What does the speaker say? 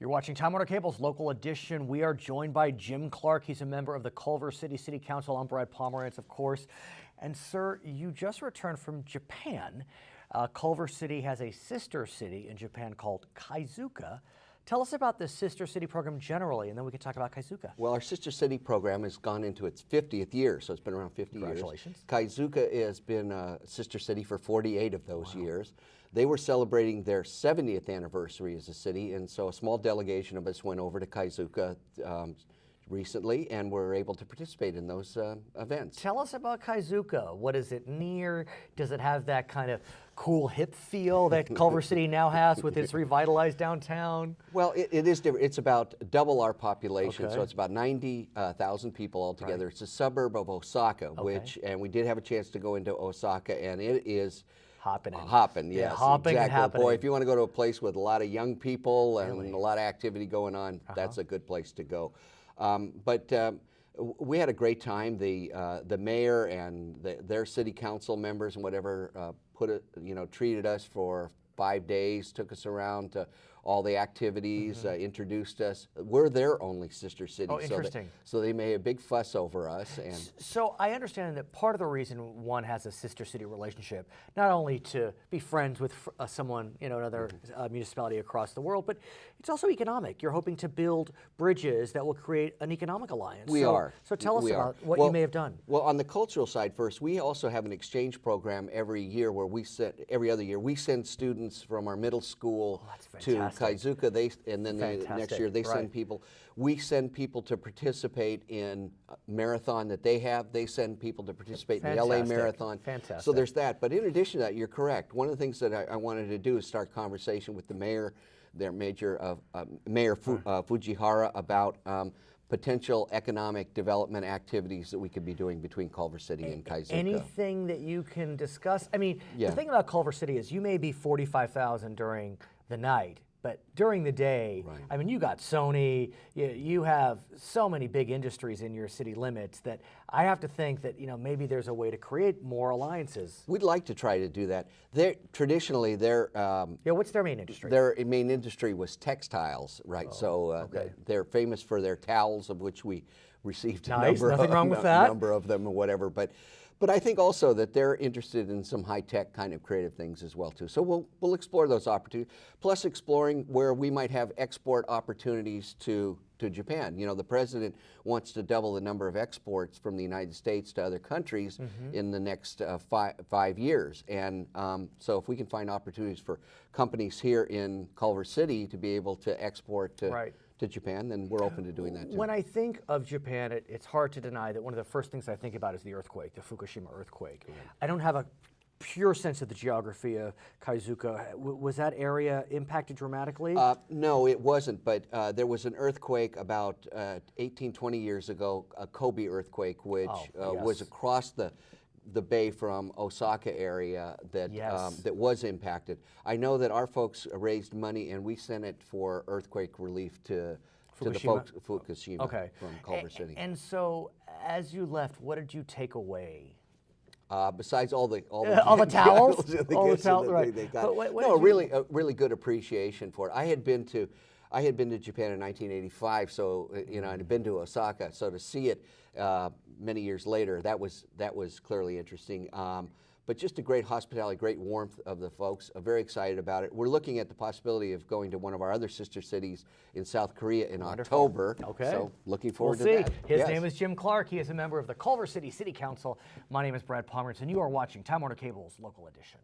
You're watching Time Warner Cable's Local Edition. We are joined by Jim Clarke. He's a member of the Culver City City Council. I'm Brad Pomerance, of course. And sir, you just returned from Japan. Culver City has a sister city in Japan called Kaizuka. Tell us about the Sister City program generally, and then we can talk about Kaizuka. Well, our Sister City program has gone into its 50th year, so it's been around 50 years. Congratulations. Kaizuka has been a Sister City for 48 of those years. They were celebrating their 70th anniversary as a city, and so a small delegation of us went over to Kaizuka recently, and were able to participate in those events. Tell us about Kaizuka. What is it near? Does it have that kind of cool hip feel that Culver City now has with its revitalized downtown? Well, it is different. It's about double our population, Okay. so it's about 90,000 people altogether. Right. It's a suburb of Osaka, Okay. and we did have a chance to go into Osaka, and it is Hopping. hopping, yes, hopping and exactly. happening. Boy, if you want to go to a place with a lot of young people and Really? a lot of activity going on, that's a good place to go. We had a great time. The mayor and their city council members and whatever treated us for 5 days, took us around to all the activities, introduced us. We're their only sister city. Oh, interesting. So they made a big fuss over us. And So I understand that part of the reason one has a sister city relationship, not only to be friends with someone, another municipality across the world, but it's also economic. You're hoping to build bridges that will create an economic alliance. We are. So tell us We about are. what you may have done. Well, on the cultural side first, we also have an exchange program every year where every other year, we send students from our middle school to Kaizuka. And then the next year they send people. We send people to participate in a marathon that they have. They send people to participate in the LA Marathon. Fantastic. So there's that. But in addition to that, you're correct. One of the things that I wanted to do is start conversation with the mayor, Mayor Fujihara, about potential economic development activities that we could be doing between Culver City and Kaizuka. Anything that you can discuss? I mean, Yeah. the thing about Culver City is you may be 45,000 during the night, but during the day, Right. I mean, you got Sony, you have so many big industries in your city limits that I have to think that, maybe there's a way to create more alliances. We'd like to try to do that. Traditionally, What's their main industry? their main industry was textiles, right? okay. They're famous for their towels, of which we received a Nice, number, nothing wrong with that. number of them or whatever. But I think also that they're interested in some high-tech kind of creative things as well too. So we'll explore those opportunities, plus exploring where we might have export opportunities to Japan. The president wants to double the number of exports from the United States to other countries in the next 5 years. And so if we can find opportunities for companies here in Culver City to be able to export to Japan, then we're open to doing that too. When I think of Japan, it's hard to deny that one of the first things I think about is the earthquake, the Fukushima earthquake. I don't have a pure sense of the geography of Kaizuka. Was that area impacted dramatically? No, it wasn't, but there was an earthquake about 18, 20 years ago, a Kobe earthquake, which was across the bay from Osaka area that was impacted. I know that our folks raised money and we sent it for earthquake relief to the folks of Fukushima from Culver City. And so, as you left, what did you take away? Besides all the all the towels, all the towels, right? They got. But really good appreciation for it. I had been to Japan in 1985, so I'd been to Osaka. So to see it many years later, that was clearly interesting. But just a great hospitality, great warmth of the folks. I'm very excited about it. We're looking at the possibility of going to one of our other sister cities in South Korea in October. Okay. So looking forward to We'll see. that. His name is Jim Clarke. He is a member of the Culver City City Council. My name is Brad Pomerance, and you are watching Time Warner Cable's Local Edition.